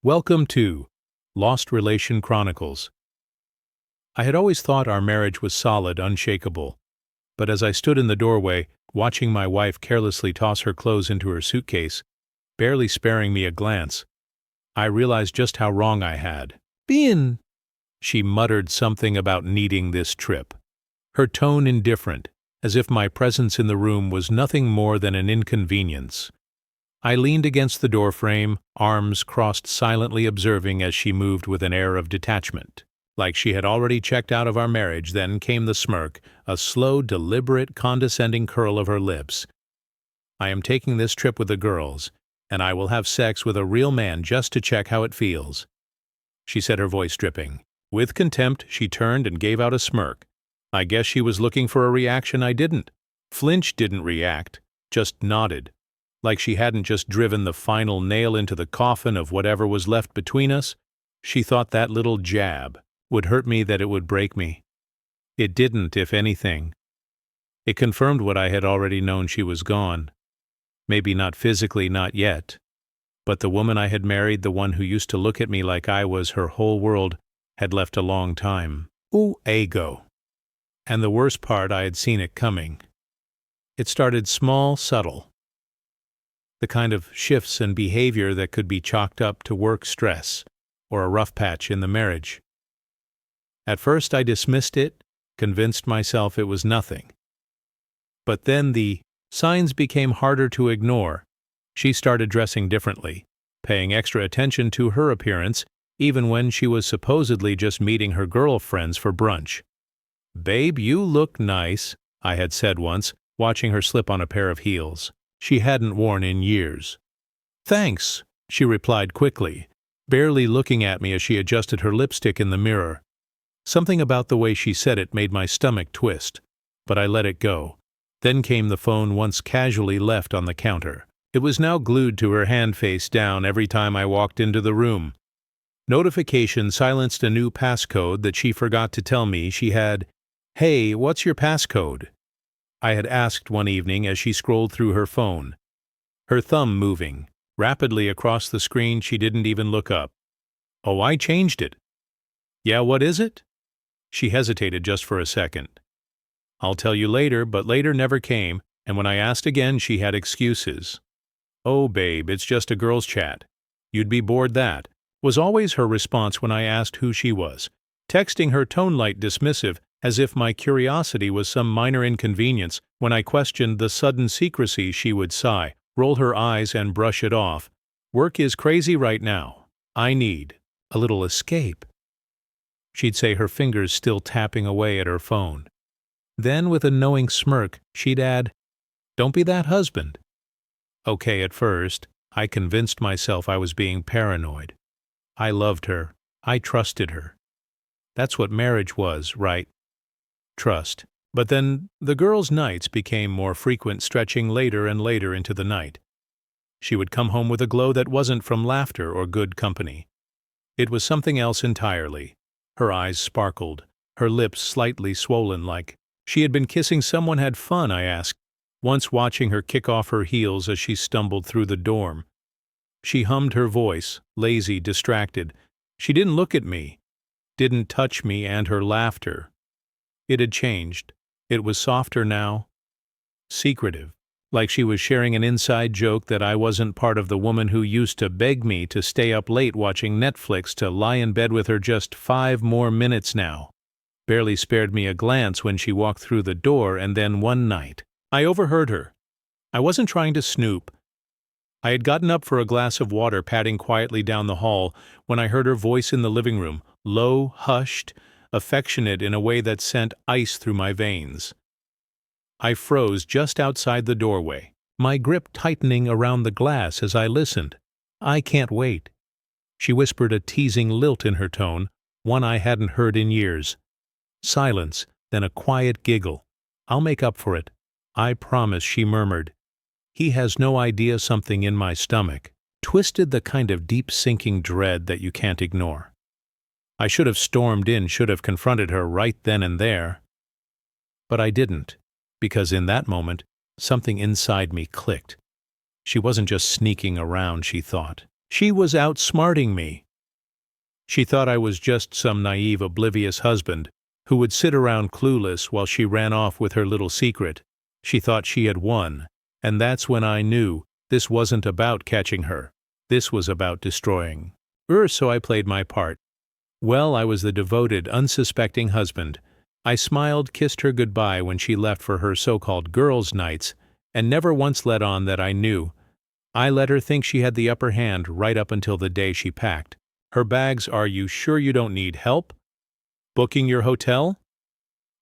Welcome to Lost Relation Chronicles. I had always thought our marriage was solid, unshakable, but as I stood in the doorway, watching my wife carelessly toss her clothes into her suitcase, barely sparing me a glance, I realized just how wrong I had been. She muttered something about needing this trip, her tone indifferent, as if my presence in the room was nothing more than an inconvenience. I leaned against the doorframe, arms crossed, silently observing as she moved with an air of detachment, like she had already checked out of our marriage. Then came the smirk, a slow, deliberate, condescending curl of her lips. I am taking this trip with the girls, and I will have sex with a real man just to check how it feels, she said, her voice dripping. With contempt, she turned and gave out a smirk. I guess she was looking for a reaction I didn't. Flinch didn't react, just nodded, like she hadn't just driven the final nail into the coffin of whatever was left between us. She thought that little jab would hurt me, that it would break me. It didn't, if anything. It confirmed what I had already known: she was gone. Maybe not physically, not yet. But the woman I had married, the one who used to look at me like I was her whole world, had left a long time ago. And the worst part, I had seen it coming. It started small, subtle. The kind of shifts in behavior that could be chalked up to work stress or a rough patch in the marriage. At first I dismissed it, convinced myself it was nothing. But then the signs became harder to ignore. She started dressing differently, paying extra attention to her appearance, even when she was supposedly just meeting her girlfriends for brunch. "Babe, you look nice," I had said once, watching her slip on a pair of heels she hadn't worn in years. "Thanks," she replied quickly, barely looking at me as she adjusted her lipstick in the mirror. Something about the way she said it made my stomach twist, but I let it go. Then came the phone, once casually left on the counter. It was now glued to her hand, face down, every time I walked into the room. Notification silenced a new passcode that she forgot to tell me she had. "Hey, what's your passcode?" I had asked one evening as she scrolled through her phone, her thumb moving rapidly across the screen. She didn't even look up. "Oh, I changed it." "Yeah, what is it?" She hesitated just for a second. "I'll tell you later," but later never came, and when I asked again, she had excuses. "Oh, babe, it's just a girls' chat. You'd be bored, that," was always her response when I asked who she was, texting her tone light dismissive, as if my curiosity was some minor inconvenience. When I questioned the sudden secrecy, she would sigh, roll her eyes, and brush it off. "Work is crazy right now. I need a little escape," she'd say, her fingers still tapping away at her phone. Then, with a knowing smirk, she'd add, "Don't be that husband." Okay, at first, I convinced myself I was being paranoid. I loved her. I trusted her. That's what marriage was, right? Trust. But then the girls' nights became more frequent, stretching later and later into the night. She would come home with a glow that wasn't from laughter or good company. It was something else entirely. Her eyes sparkled, her lips slightly swollen, like she had been kissing someone. Had fun, I asked, once watching her kick off her heels as she stumbled through the dorm. She hummed, her voice lazy, distracted. She didn't look at me, didn't touch me, and her laughter, it had changed. It was softer now, secretive, like she was sharing an inside joke that I wasn't part of the woman who used to beg me to stay up late watching Netflix to lie in bed with her just 5 more minutes now. Barely spared me a glance when she walked through the door, and then one night, I overheard her. I wasn't trying to snoop. I had gotten up for a glass of water, padding quietly down the hall, when I heard her voice in the living room, low, hushed, affectionate in a way that sent ice through my veins. I froze just outside the doorway, my grip tightening around the glass as I listened. "I can't wait," she whispered, a teasing lilt in her tone, one I hadn't heard in years. Silence, then a quiet giggle. "I'll make up for it. I promise," she murmured. He has no idea something in my stomach twisted, the kind of deep-sinking dread that you can't ignore. I should have stormed in, should have confronted her right then and there. But I didn't, because in that moment, something inside me clicked. She wasn't just sneaking around, she thought. She was outsmarting me. She thought I was just some naive, oblivious husband who would sit around clueless while she ran off with her little secret. She thought she had won, and that's when I knew this wasn't about catching her. This was about destroying. So I played my part. Well, I was the devoted, unsuspecting husband. I smiled, kissed her goodbye when she left for her so-called girls' nights, and never once let on that I knew. I let her think she had the upper hand right up until the day she packed her bags. Are you sure you don't need help booking your hotel?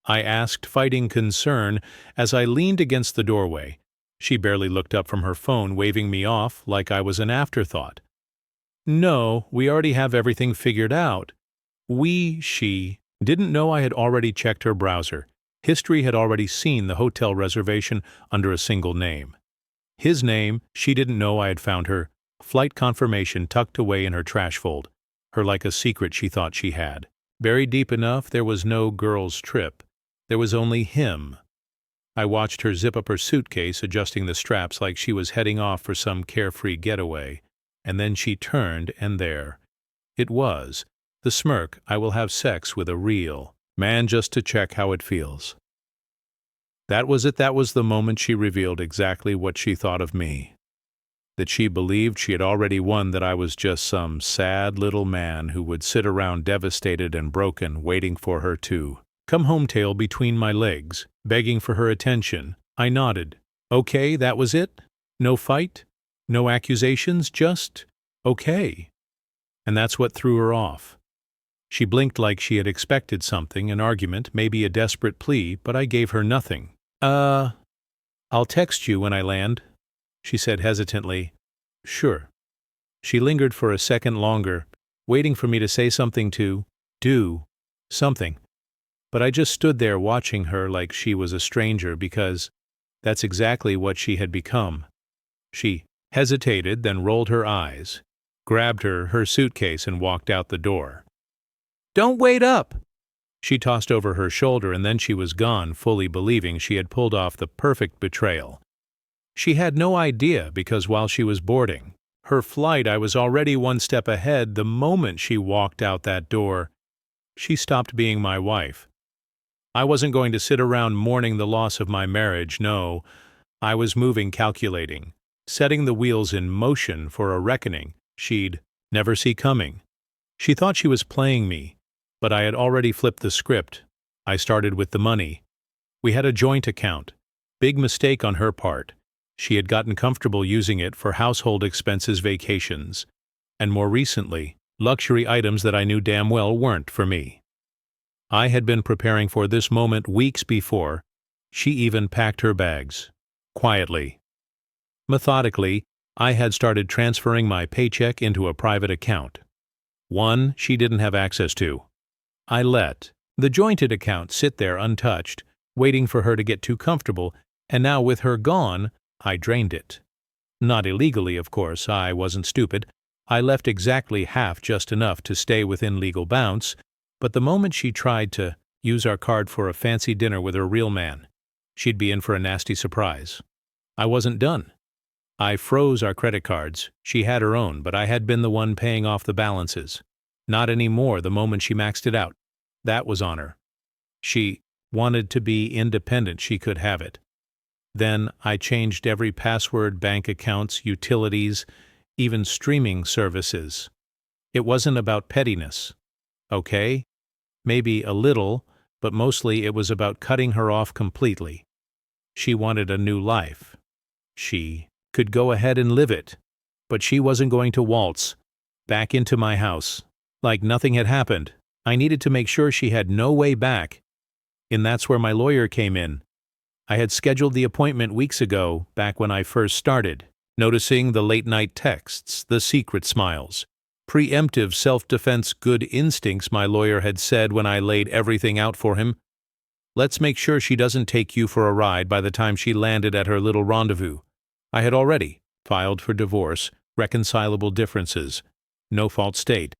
I asked, fighting concern, as I leaned against the doorway. She barely looked up from her phone, waving me off like I was an afterthought. No, we already have everything figured out. She didn't know I had already checked her browser. History had already seen the hotel reservation under a single name. His name. She didn't know I had found her flight confirmation tucked away in her trash fold, her like a secret she thought she had. Buried deep enough, there was no girls' trip. There was only him. I watched her zip up her suitcase, adjusting the straps like she was heading off for some carefree getaway, and then she turned, and there it was, the smirk. I will have sex with a real man just to check how it feels. That was it. That was the moment she revealed exactly what she thought of me. That she believed she had already won, that I was just some sad little man who would sit around devastated and broken, waiting for her to come home, tail between my legs, begging for her attention. I nodded. Okay, that was it? No fight? No accusations? Just okay. And that's what threw her off. She blinked like she had expected something, an argument, maybe a desperate plea, but I gave her nothing. I'll text you when I land, she said hesitantly. Sure. She lingered for a second longer, waiting for me to say something, to do something. But I just stood there watching her like she was a stranger, because that's exactly what she had become. She hesitated, then rolled her eyes, grabbed her suitcase, and walked out the door. Don't wait up! She tossed over her shoulder, and then she was gone, fully believing she had pulled off the perfect betrayal. She had no idea, because while she was boarding her flight, I was already one step ahead. The moment she walked out that door, she stopped being my wife. I wasn't going to sit around mourning the loss of my marriage, no. I was moving, calculating, setting the wheels in motion for a reckoning she'd never see coming. She thought she was playing me, but I had already flipped the script. I started with the money. We had a joint account. Big mistake on her part. She had gotten comfortable using it for household expenses, vacations, and more recently, luxury items that I knew damn well weren't for me. I had been preparing for this moment weeks before. She even packed her bags. Quietly. Methodically, I had started transferring my paycheck into a private account. One she didn't have access to. I let the jointed account sit there untouched, waiting for her to get too comfortable, and now with her gone, I drained it. Not illegally, of course. I wasn't stupid. I left exactly half, just enough to stay within legal bounds, but the moment she tried to use our card for a fancy dinner with her real man, she'd be in for a nasty surprise. I wasn't done. I froze our credit cards. She had her own, but I had been the one paying off the balances. Not anymore. The moment she maxed it out, that was on her. She wanted to be independent. She could have it. Then I changed every password, bank accounts, utilities, even streaming services. It wasn't about pettiness. Okay? Maybe a little, but mostly it was about cutting her off completely. She wanted a new life. She could go ahead and live it, but she wasn't going to waltz back into my house like nothing had happened. I needed to make sure she had no way back, and that's where my lawyer came in. I had scheduled the appointment weeks ago, back when I first started, noticing the late-night texts, the secret smiles, preemptive self-defense good instincts my lawyer had said when I laid everything out for him. Let's make sure she doesn't take you for a ride by the time she landed at her little rendezvous. I had already filed for divorce, reconcilable differences, no-fault state.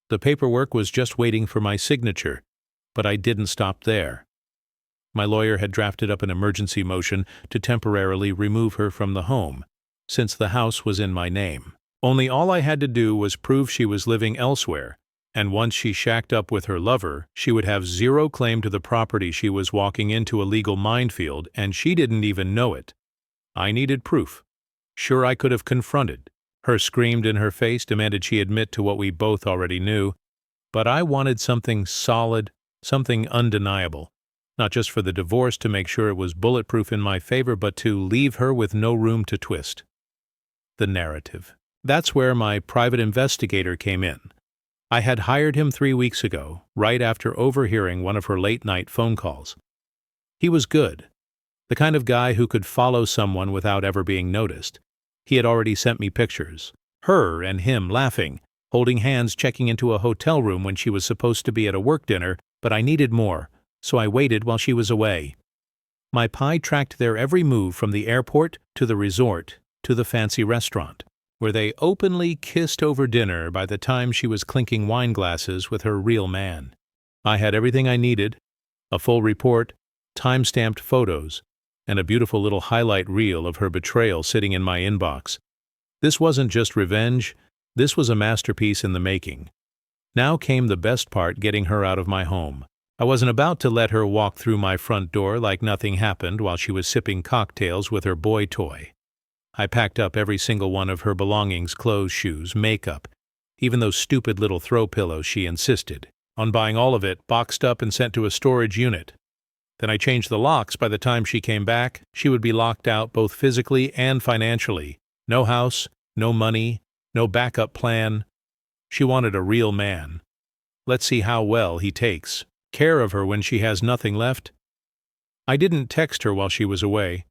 The paperwork was just waiting for my signature, but I didn't stop there. My lawyer had drafted up an emergency motion to temporarily remove her from the home, since the house was in my name. Only all I had to do was prove she was living elsewhere, and once she shacked up with her lover, she would have zero claim to the property. She was walking into a legal minefield, and she didn't even know it. I needed proof. Sure, I could have confronted her, screamed in her face, demanded she admit to what we both already knew, but I wanted something solid, something undeniable. Not just for the divorce to make sure it was bulletproof in my favor, but to leave her with no room to twist. The narrative. That's where my private investigator came in. I had hired him 3 weeks ago, right after overhearing one of her late-night phone calls. He was good, the kind of guy who could follow someone without ever being noticed. He had already sent me pictures. Her and him laughing, holding hands, checking into a hotel room when she was supposed to be at a work dinner, but I needed more, so I waited while she was away. My pie tracked their every move from the airport to the resort to the fancy restaurant, where they openly kissed over dinner by the time she was clinking wine glasses with her real man. I had everything I needed, a full report, time-stamped photos, and a beautiful little highlight reel of her betrayal sitting in my inbox. This wasn't just revenge, this was a masterpiece in the making. Now came the best part, getting her out of my home. I wasn't about to let her walk through my front door like nothing happened while she was sipping cocktails with her boy toy. I packed up every single one of her belongings, clothes, shoes, makeup, even those stupid little throw pillows. She insisted on buying all of it, boxed up and sent to a storage unit. Then I changed the locks. By the time she came back, she would be locked out both physically and financially. No house, no money, no backup plan. She wanted a real man. Let's see how well he takes care of her when she has nothing left. I didn't text her while she was away.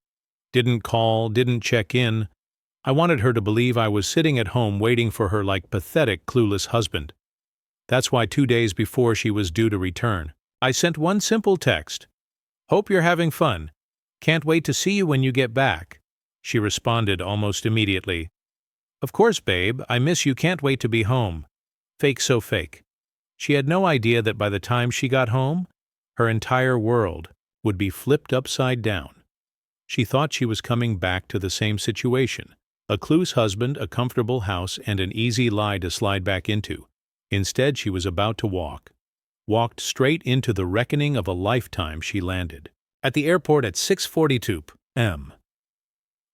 Didn't call, didn't check in. I wanted her to believe I was sitting at home waiting for her like pathetic, clueless husband. That's why 2 days before she was due to return, I sent one simple text. "Hope you're having fun. Can't wait to see you when you get back." She responded almost immediately. "Of course, babe, I miss you, can't wait to be home." Fake so fake. She had no idea that by the time she got home, her entire world would be flipped upside down. She thought she was coming back to the same situation, a clueless husband, a comfortable house, and an easy lie to slide back into. Instead, she was about to walked straight into the reckoning of a lifetime. She landed at the airport at 6:42 p.m.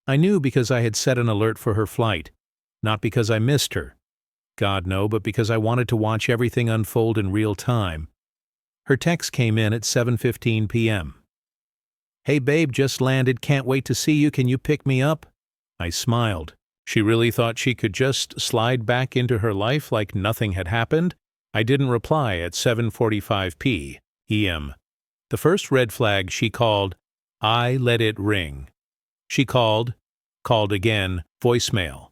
I knew because I had set an alert for her flight, not because I missed her. God, no, but because I wanted to watch everything unfold in real time. Her text came in at 7:15 p.m. "Hey babe, just landed, can't wait to see you, can you pick me up?" I smiled. She really thought she could just slide back into her life like nothing had happened? I didn't reply at 7:45 p.m. The first red flag, she called. I let it ring. She called again, voicemail.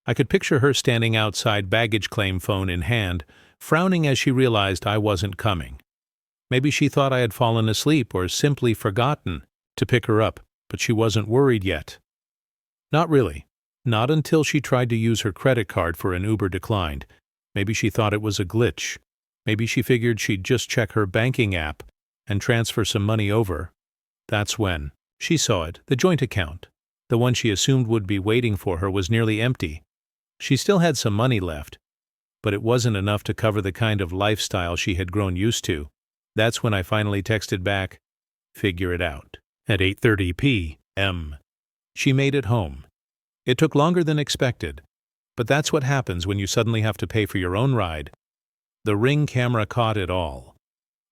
I could picture her standing outside, baggage claim phone in hand, frowning as she realized I wasn't coming. Maybe she thought I had fallen asleep or simply forgotten to pick her up, but she wasn't worried yet. Not really. Not until she tried to use her credit card for an Uber declined. Maybe she thought it was a glitch. Maybe she figured she'd just check her banking app and transfer some money over. That's when she saw it. The joint account, the one she assumed would be waiting for her, was nearly empty. She still had some money left, but it wasn't enough to cover the kind of lifestyle she had grown used to. That's when I finally texted back, "Figure it out." At 8:30 p.m. She made it home. It took longer than expected, but that's what happens when you suddenly have to pay for your own ride. The Ring camera caught it all.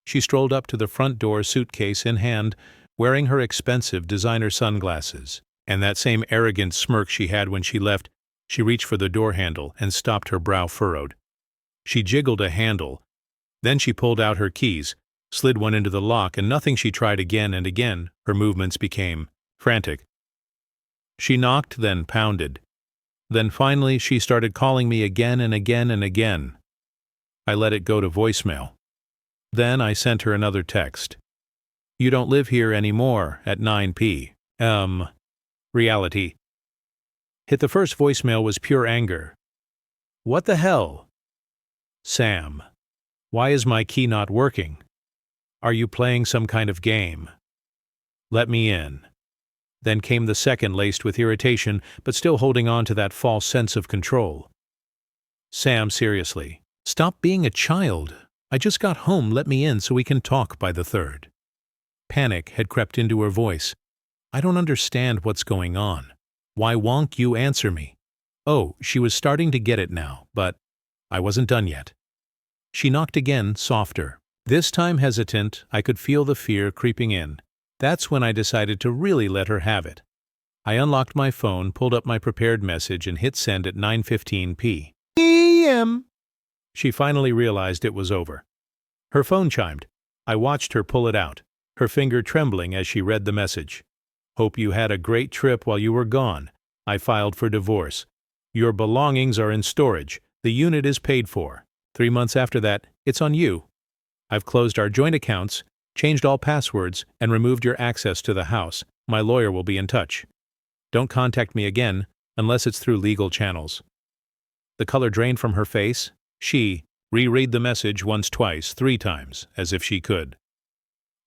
She strolled up to the front door, suitcase in hand, wearing her expensive designer sunglasses, and that same arrogant smirk she had when she left. She reached for the door handle and stopped, her brow furrowed. She jiggled a handle. Then she pulled out her keys, slid one into the lock, and nothing. She tried again and again. Her movements became frantic. She knocked, then pounded. Then finally she started calling me again and again and again. I let it go to voicemail. Then I sent her another text. "You don't live here anymore," at 9 p.m. Reality hit. The first voicemail was pure anger. "What the hell? Sam, why is my key not working? Are you playing some kind of game? Let me in." Then came the second, laced with irritation, but still holding on to that false sense of control. "Sam, seriously. Stop being a child. I just got home, let me in so we can talk," by the third. Panic had crept into her voice. "I don't understand what's going on. Why won't you answer me?" Oh, she was starting to get it now, but I wasn't done yet. She knocked again, softer. This time hesitant, I could feel the fear creeping in. That's when I decided to really let her have it. I unlocked my phone, pulled up my prepared message, and hit send at 9:15 p.m. She finally realized it was over. Her phone chimed. I watched her pull it out, her finger trembling as she read the message. "Hope you had a great trip while you were gone. I filed for divorce. Your belongings are in storage. The unit is paid for. 3 months after that, it's on you. I've closed our joint accounts, changed all passwords, and removed your access to the house. My lawyer will be in touch. Don't contact me again unless it's through legal channels." The color drained from her face. She reread the message once, twice, 3 times, as if she could.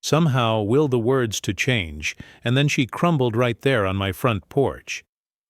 Somehow will the words to change, and then she crumbled right there on my front porch.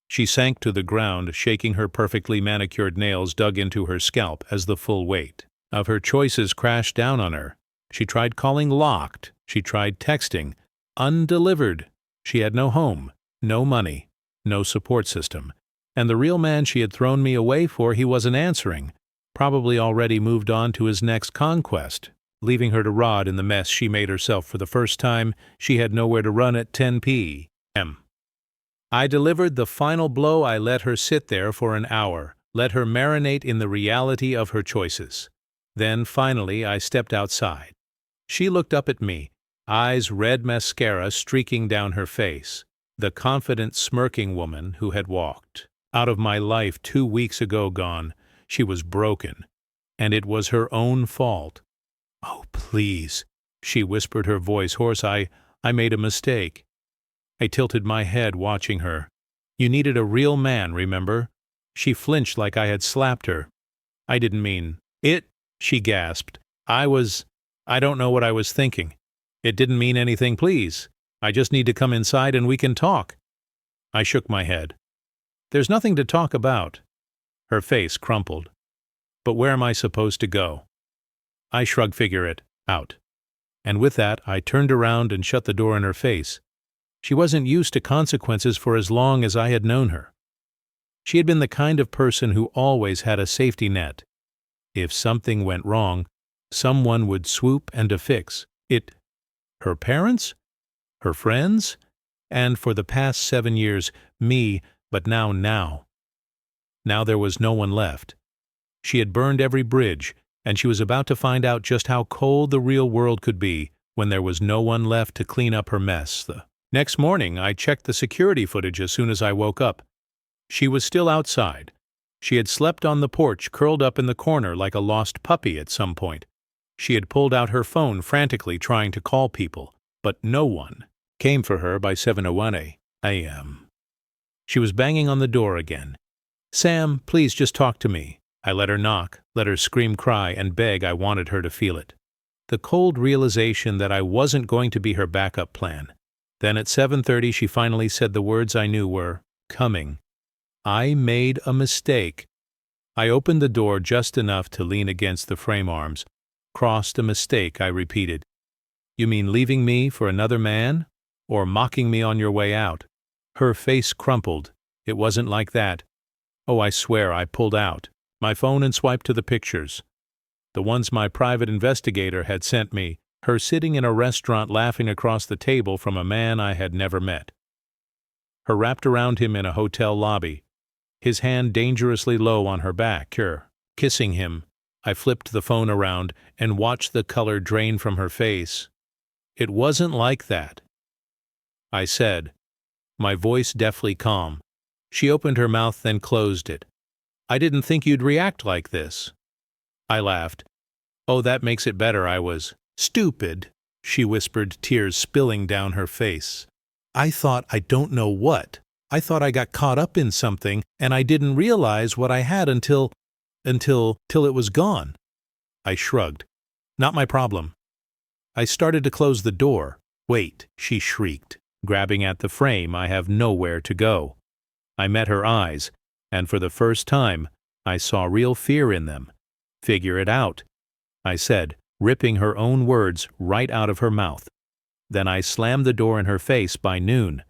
She sank to the ground, shaking her perfectly manicured nails dug into her scalp as the full weight of her choices crashed down on her. She tried calling locked. She tried texting. Undelivered. She had no home, no money, no support system. And the real man she had thrown me away for, he wasn't answering. Probably already moved on to his next conquest, leaving her to rot in the mess she made herself for the first time. She had nowhere to run at 10 p.m. I delivered the final blow. I let her sit there for an hour, let her marinate in the reality of her choices. Then, finally, I stepped outside. She looked up at me, eyes red mascara streaking down her face, the confident, smirking woman who had walked out of my life 2 weeks ago gone. She was broken, and it was her own fault. "Oh, please," she whispered, her voice hoarse. I made a mistake." I tilted my head, watching her. "You needed a real man, remember?" She flinched like I had slapped her. "I didn't mean it," she gasped. I don't know what I was thinking. "It didn't mean anything, please. I just need to come inside and we can talk." I shook my head. "There's nothing to talk about." Her face crumpled. "But where am I supposed to go?" I shrugged. "Figure it out." And with that, I turned around and shut the door in her face. She wasn't used to consequences for as long as I had known her. She had been the kind of person who always had a safety net. If something went wrong, someone would swoop and affix it. Her parents? Her friends? And for the past 7 years, me, but now. Now there was no one left. She had burned every bridge, and she was about to find out just how cold the real world could be when there was no one left to clean up her mess. The next morning, I checked the security footage as soon as I woke up. She was still outside. She had slept on the porch, curled up in the corner like a lost puppy at some point. She had pulled out her phone, frantically trying to call people, but no one came for her by 7:01 a.m. She was banging on the door again. "Sam, please just talk to me." I let her knock, let her scream, cry, and beg. I wanted her to feel it. The cold realization that I wasn't going to be her backup plan. Then at 7:30 she finally said the words I knew were coming. "I made a mistake." I opened the door just enough to lean against the frame arms. "Crossed a mistake," I repeated. "You mean leaving me for another man? Or mocking me on your way out?" Her face crumpled. "It wasn't like that." "Oh, I swear." I pulled out my phone and swiped to the pictures. The ones my private investigator had sent me, her sitting in a restaurant laughing across the table from a man I had never met. Her wrapped around him in a hotel lobby, his hand dangerously low on her back, her kissing him. I flipped the phone around and watched the color drain from her face. "It wasn't like that," I said, my voice deathly calm. She opened her mouth, then closed it. "I didn't think you'd react like this." I laughed. "Oh, that makes it better. I was stupid," she whispered, tears spilling down her face. "I thought I don't know what. I thought I got caught up in something, and I didn't realize what I had until it was gone." I shrugged. "Not my problem." I started to close the door. "Wait," she shrieked. grabbing at the frame. I have nowhere to go. I met her eyes, and for the first time, I saw real fear in them. Figure it out, I said, ripping her own words right out of her mouth. Then I slammed the door in her face by noon.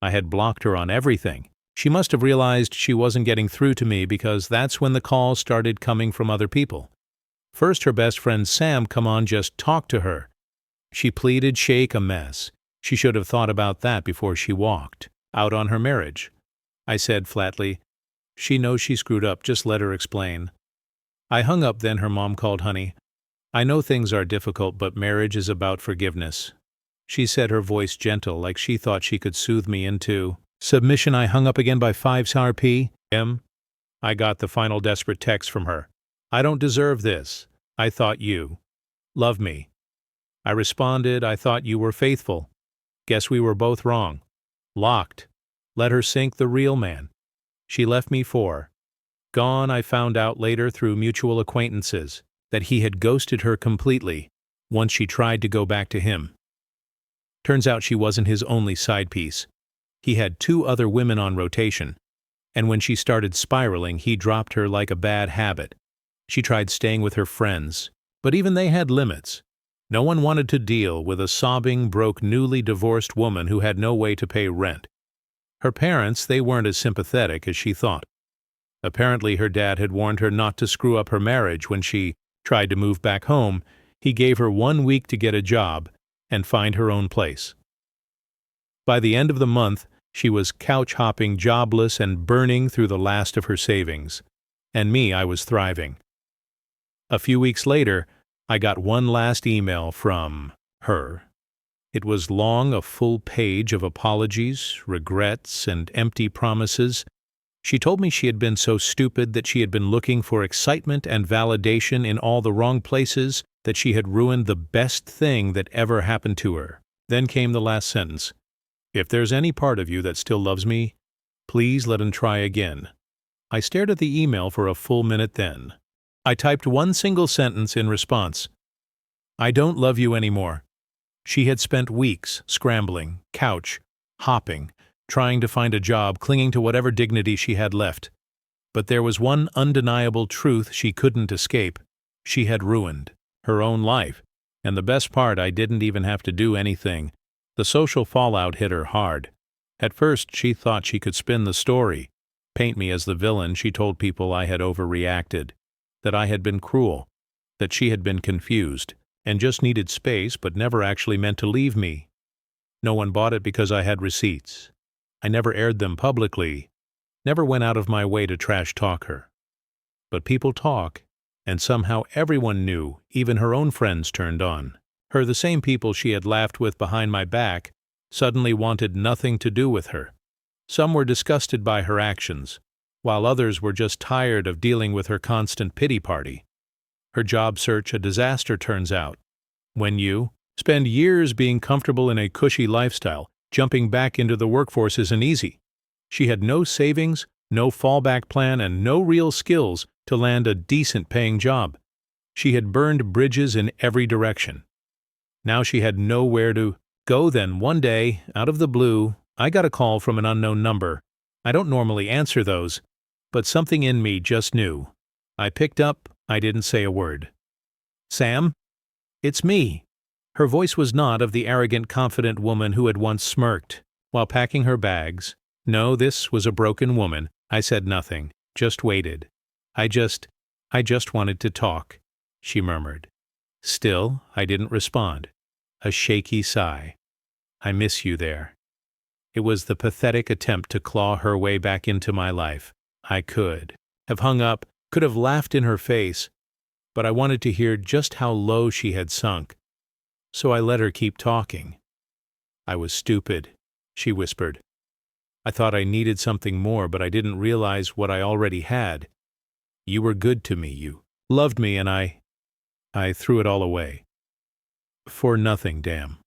I had blocked her on everything. She must have realized she wasn't getting through to me because that's when the calls started coming from other people. First, her best friend Sam come on, just talk to her. She pleaded, shake a mess. She should have thought about that before she walked out on her marriage. I said flatly, she knows she screwed up, just let her explain. I hung up. Then her mom called. Honey, I know things are difficult, but marriage is about forgiveness. She said, her voice gentle, like she thought she could soothe me into submission. I hung up again by 5 p.m. I got the final desperate text from her. I don't deserve this. I thought you loved me. I responded, I thought you were faithful. Guess we were both wrong. Locked. Let her sink, the real man. She left me for gone. I found out later through mutual acquaintances that he had ghosted her completely once she tried to go back to him. Turns out she wasn't his only side piece. He had 2 other women on rotation, and when she started spiraling, he dropped her like a bad habit. She tried staying with her friends, but even they had limits. No one wanted to deal with a sobbing, broke, newly divorced woman who had no way to pay rent. Her parents, they weren't as sympathetic as she thought. Apparently her dad had warned her not to screw up her marriage when she tried to move back home. He gave her 1 week to get a job and find her own place. By the end of the month, she was couch-hopping, jobless, and burning through the last of her savings. And me, I was thriving. A few weeks later, I got one last email from her. It was long, a full page of apologies, regrets, and empty promises. She told me she had been so stupid that she had been looking for excitement and validation in all the wrong places, that she had ruined the best thing that ever happened to her. Then came the last sentence. If there's any part of you that still loves me, please let him try again. I stared at the email for a full minute. Then I typed one single sentence in response. I don't love you anymore. She had spent weeks scrambling, couch, hopping, trying to find a job, clinging to whatever dignity she had left. But there was one undeniable truth she couldn't escape. She had ruined her own life. And the best part, I didn't even have to do anything. The social fallout hit her hard. At first, she thought she could spin the story, paint me as the villain. She told people I had overreacted, that I had been cruel, that she had been confused, and just needed space but never actually meant to leave me. No one bought it because I had receipts. I never aired them publicly, never went out of my way to trash talk her. But people talk, and somehow everyone knew, even her own friends turned on her. The same people she had laughed with behind my back suddenly wanted nothing to do with her. Some were disgusted by her actions, while others were just tired of dealing with her constant pity party. Her job search a disaster, turns out. When you spend years being comfortable in a cushy lifestyle, jumping back into the workforce isn't easy. She had no savings, no fallback plan, and no real skills to land a decent-paying job. She had burned bridges in every direction. Now she had nowhere to go. Then one day, out of the blue, I got a call from an unknown number. I don't normally answer those, but something in me just knew. I picked up. I didn't say a word. Sam? It's me. Her voice was not of the arrogant, confident woman who had once smirked while packing her bags. No, this was a broken woman. I said nothing, just waited. I just wanted to talk, she murmured. Still, I didn't respond. A shaky sigh. I miss you there. It was the pathetic attempt to claw her way back into my life. I could have hung up, could have laughed in her face, but I wanted to hear just how low she had sunk. So I let her keep talking. I was stupid, she whispered. I thought I needed something more, but I didn't realize what I already had. You were good to me, you loved me, and I threw it all away. For nothing, damn.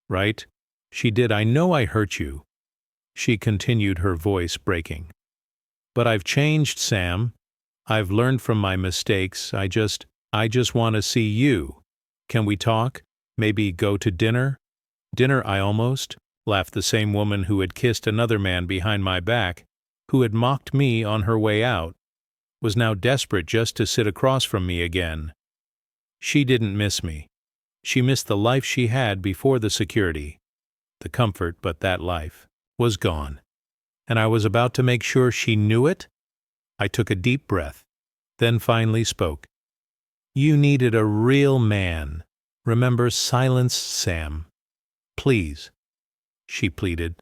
Right? She did. I know I hurt you, she continued, her voice breaking. But I've changed, Sam. I've learned from my mistakes. I just want to see you. Can we talk? Maybe go to dinner? Dinner, I almost laughed the same woman who had kissed another man behind my back, who had mocked me on her way out, was now desperate just to sit across from me again. She didn't miss me. She missed the life she had before the security. The comfort, but that life, was gone. And I was about to make sure she knew it? I took a deep breath, then finally spoke. You needed a real man. Remember, silence Sam. Please, she pleaded.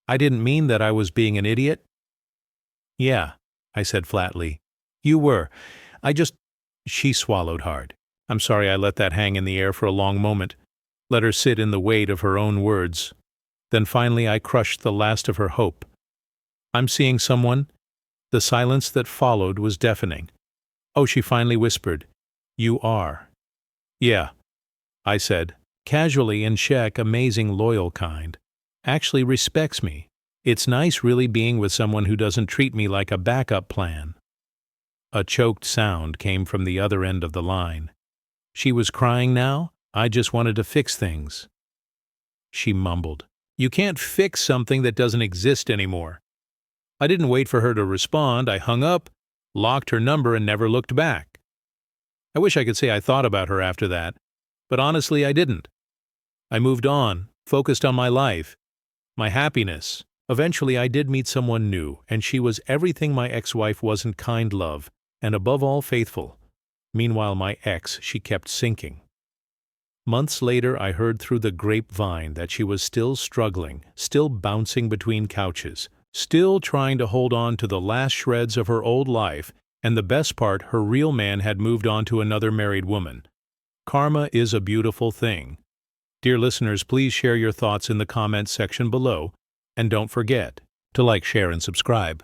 I didn't mean that I was being an idiot. Yeah, I said flatly. You were. She swallowed hard. I'm sorry I let that hang in the air for a long moment, let her sit in the weight of her own words. Then finally I crushed the last of her hope. I'm seeing someone. The silence that followed was deafening. Oh, she finally whispered. You are. Yeah, I said, casually in check, amazing loyal kind. Actually respects me. It's nice really being with someone who doesn't treat me like a backup plan. A choked sound came from the other end of the line. She was crying now? I just wanted to fix things. She mumbled. You can't fix something that doesn't exist anymore. I didn't wait for her to respond. I hung up, locked her number, and never looked back. I wish I could say I thought about her after that, but honestly I didn't. I moved on, focused on my life, my happiness. Eventually I did meet someone new, and she was everything my ex-wife wasn't: kind love, and above all faithful. Meanwhile my ex, she kept sinking. Months later I heard through the grapevine that she was still struggling, still bouncing between couches, still trying to hold on to the last shreds of her old life, and the best part, her real man had moved on to another married woman. Karma is a beautiful thing. Dear listeners, please share your thoughts in the comments section below, and don't forget to like, share, and subscribe.